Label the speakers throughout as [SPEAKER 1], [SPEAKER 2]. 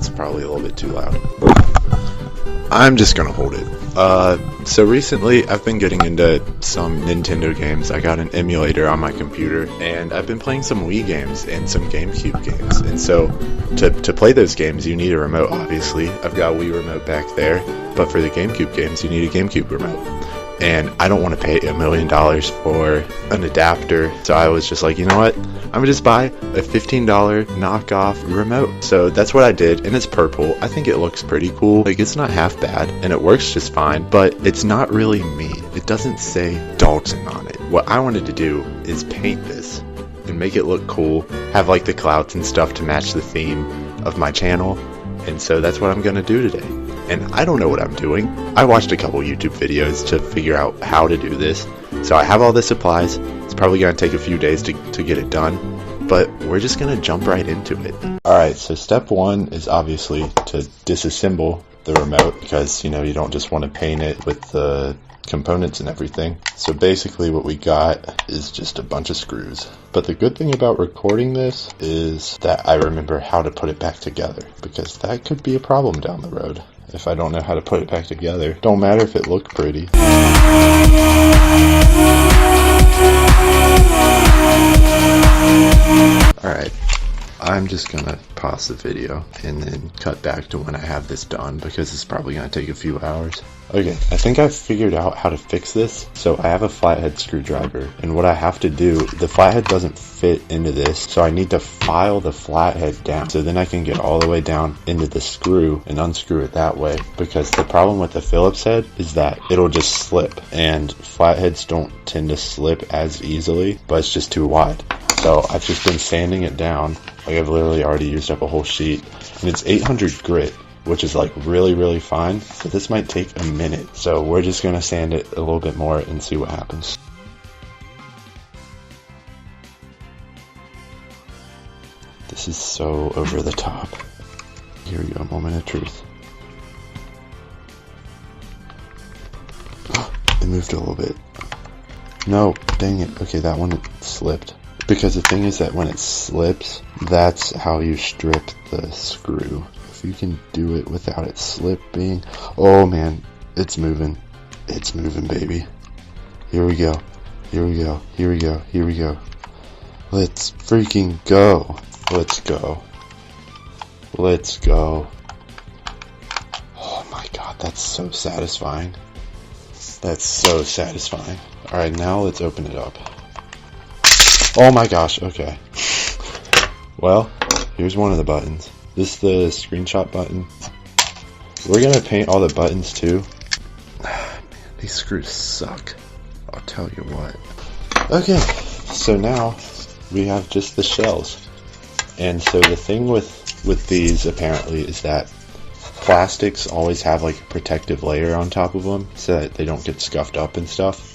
[SPEAKER 1] That's probably a little bit too loud. I'm just gonna hold it. So recently I've been getting into some Nintendo games. I got an emulator on my computer, and I've been playing some Wii games and some GameCube games. And so to play those games, you need a remote, obviously. I've got a Wii remote back there, but for the GameCube games, you need a GameCube remote. And I don't want to pay $1 million for an adapter, so I was just like, you know what? I'm gonna just buy a $15 knockoff remote. So that's what I did, and it's purple. I think it looks pretty cool. Like, it's not half bad, and it works just fine, but it's not really me. It doesn't say Dalton on it. What I wanted to do is paint this and make it look cool, have like the clouds and stuff to match the theme of my channel, and so that's what I'm gonna do today. And I don't know what I'm doing. I watched a couple YouTube videos to figure out how to do this. So I have all the supplies. It's probably going to take a few days to get it done. But we're just going to jump right into it. Alright, so step one is obviously to disassemble the remote. Because, you know, you don't just want to paint it with the components and everything. So basically what we got is just a bunch of screws. But the good thing about recording this is that I remember how to put it back together. Because that could be a problem down the road if I don't know how to put it back together. Don't matter if it looked pretty. Alright, I'm just gonna pause the video and then cut back to when I have this done, because it's probably gonna take a few hours. Okay, I think I've figured out how to fix this. So I have a flathead screwdriver, and what I have to do, the flathead doesn't fit into this, so I need to file the flathead down, so then I can get all the way down into the screw and unscrew it that way. Because the problem with the Phillips head is that it'll just slip, and flatheads don't tend to slip as easily, but it's just too wide. So I've just been sanding it down. Like, I've literally already used up a whole sheet, and it's 800 grit, which is like really fine, but this might take a minute. So we're just gonna sand it a little bit more and see what happens. This is so over the top. Here we go, moment of truth. It moved a little bit. No, dang it. Okay, that one slipped. Because the thing is that when it slips, that's how you strip the screw. If you can do it without it slipping. Oh man, it's moving. It's moving, baby. Here we go. Here we go. Here we go. Here we go. Let's freaking go. Let's go. Let's go. Oh my god, that's so satisfying. That's so satisfying. Alright, now let's open it up. Oh my gosh, okay. Well, here's one of the buttons. This is the screenshot button. We're gonna paint all the buttons too. Man, these screws suck. I'll tell you what. Okay, so now we have just the shells. And so the thing with these apparently is that plastics always have like a protective layer on top of them so that they don't get scuffed up and stuff.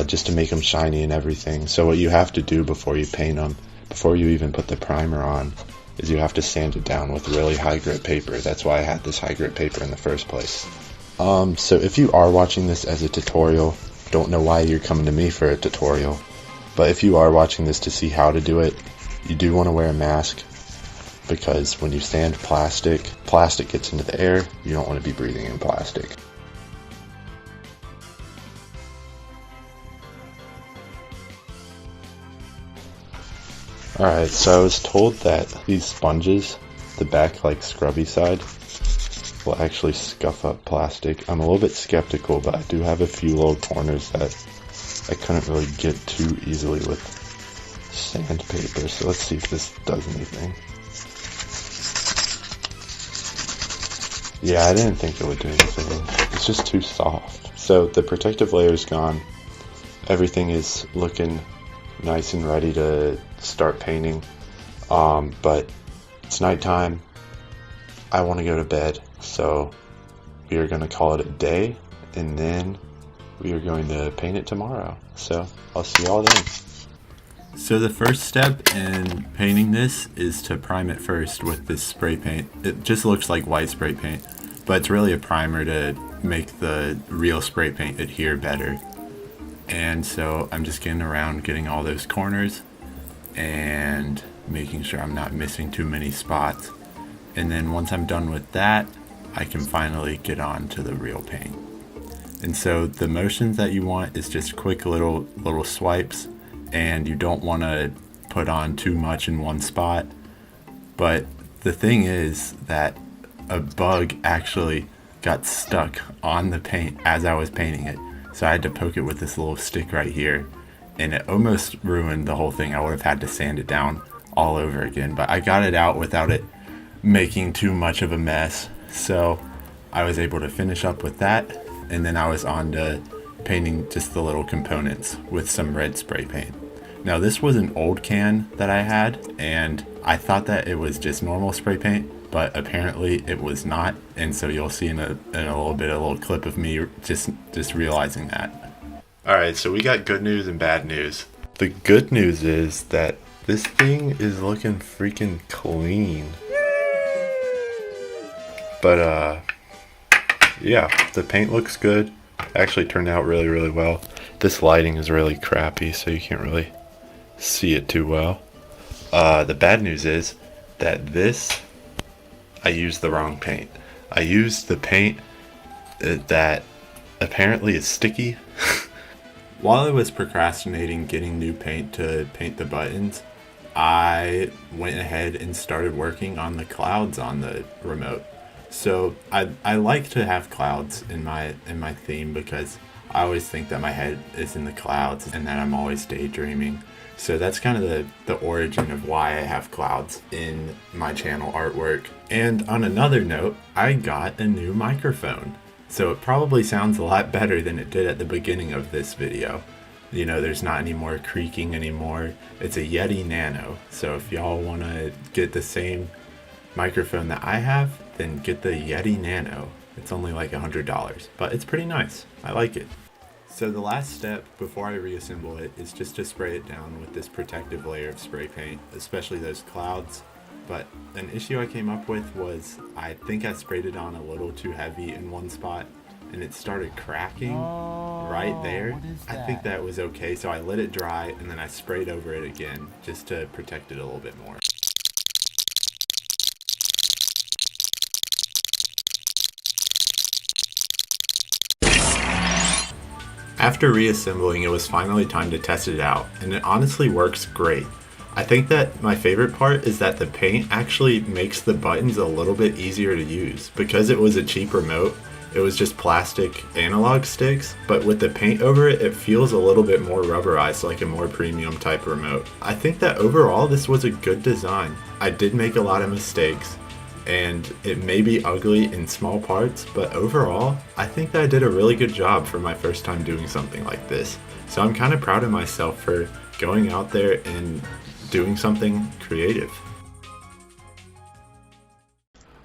[SPEAKER 1] Just to make them shiny and everything. So what you have to do before you paint them, before you even put the primer on, is you have to sand it down with really high grit paper. That's why I had this high grit paper in the first place. So if you are watching this as a tutorial, don't know why you're coming to me for a tutorial, but if you are watching this to see how to do it, you do want to wear a mask, because when you sand plastic gets into the air. You don't want to be breathing in plastic. Alright, so I was told that these sponges, the back like scrubby side, will actually scuff up plastic. I'm a little bit skeptical, but I do have a few little corners that I couldn't really get too easily with sandpaper. So let's see if this does anything. Yeah, I didn't think it would do anything. It's just too soft. So the protective layer is gone. Everything is looking nice and ready to start painting, but it's nighttime. I want to go to bed, so we are going to call it a day, and then we are going to paint it tomorrow. So I'll see y'all then. So the first step in painting this is to prime it first with this spray paint. It just looks like white spray paint, but it's really a primer to make the real spray paint adhere better. And so I'm just getting around getting all those corners and making sure I'm not missing too many spots. And then once I'm done with that, I can finally get on to the real paint. And so the motions that you want is just quick little swipes, and you don't want to put on too much in one spot. But the thing is that a bug actually got stuck on the paint as I was painting it. So I had to poke it with this little stick right here, and it almost ruined the whole thing. I would have had to sand it down all over again, but I got it out without it making too much of a mess. So I was able to finish up with that, and then I was on to painting just the little components with some red spray paint. Now this was an old can that I had, and I thought that it was just normal spray paint, but apparently it was not. And so you'll see in a little bit, a little clip of me just realizing that. Alright, so we got good news and bad news. The good news is that this thing is looking freaking clean. But yeah, the paint looks good. Actually turned out really well. This lighting is really crappy, so you can't really see it too well. The bad news is that I used the wrong paint. I used the paint that apparently is sticky. While I was procrastinating getting new paint to paint the buttons, I went ahead and started working on the clouds on the remote. So I like to have clouds in my theme because I always think that my head is in the clouds and that I'm always daydreaming. So that's kind of the origin of why I have clouds in my channel artwork. And on another note, I got a new microphone. So it probably sounds a lot better than it did at the beginning of this video. You know, there's not any more creaking anymore. It's a Yeti Nano. So if y'all want to get the same microphone that I have, then get the Yeti Nano. It's only like $100, but it's pretty nice. I like it. So the last step before I reassemble it is just to spray it down with this protective layer of spray paint, especially those clouds. But an issue I came up with was I think I sprayed it on a little too heavy in one spot and it started cracking right there. I think that was okay, so I let it dry and then I sprayed over it again just to protect it a little bit more. After reassembling, it was finally time to test it out, and it honestly works great. I think that my favorite part is that the paint actually makes the buttons a little bit easier to use. Because it was a cheap remote, it was just plastic analog sticks, but with the paint over it, it feels a little bit more rubberized, like a more premium type remote. I think that overall this was a good design. I did make a lot of mistakes, and it may be ugly in small parts, but overall, I think that I did a really good job for my first time doing something like this. So I'm kind of proud of myself for going out there and doing something creative.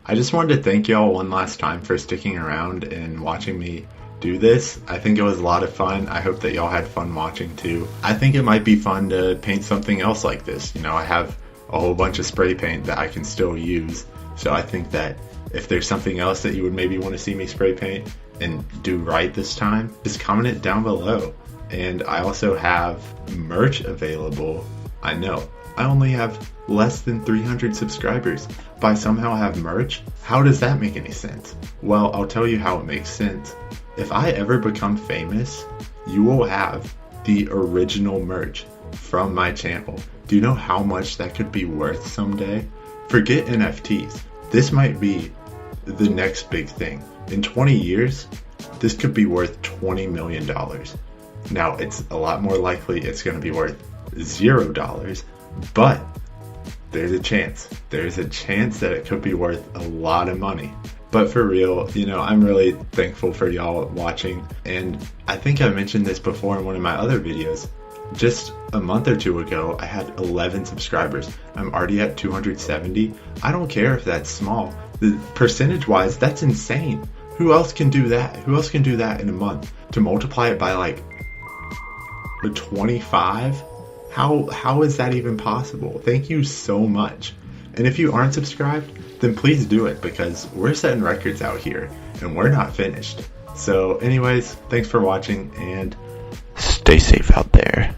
[SPEAKER 1] I just wanted to thank y'all one last time for sticking around and watching me do this. I think it was a lot of fun. I hope that y'all had fun watching too. I think it might be fun to paint something else like this. You know, I have a whole bunch of spray paint that I can still use. So I think that if there's something else that you would maybe want to see me spray paint and do right this time, just comment it down below. And I also have merch available. I know, I only have less than 300 subscribers, but I somehow have merch? How does that make any sense? Well, I'll tell you how it makes sense. If I ever become famous, you will have the original merch from my channel. Do you know how much that could be worth someday? Forget NFTs. This might be the next big thing. In 20 years, this could be worth $20 million. Now, it's a lot more likely it's going to be worth $0, but there's a chance. There's a chance that it could be worth a lot of money. But for real, you know, I'm really thankful for y'all watching. And I think I mentioned this before in one of my other videos. Just a month or two ago, I had 11 subscribers. I'm already at 270. I don't care if that's small. Percentage-wise, that's insane. Who else can do that? Who else can do that in a month? To multiply it by like 25? How is that even possible? Thank you so much. And if you aren't subscribed, then please do it, because we're setting records out here and we're not finished. So anyways, thanks for watching and stay safe out there.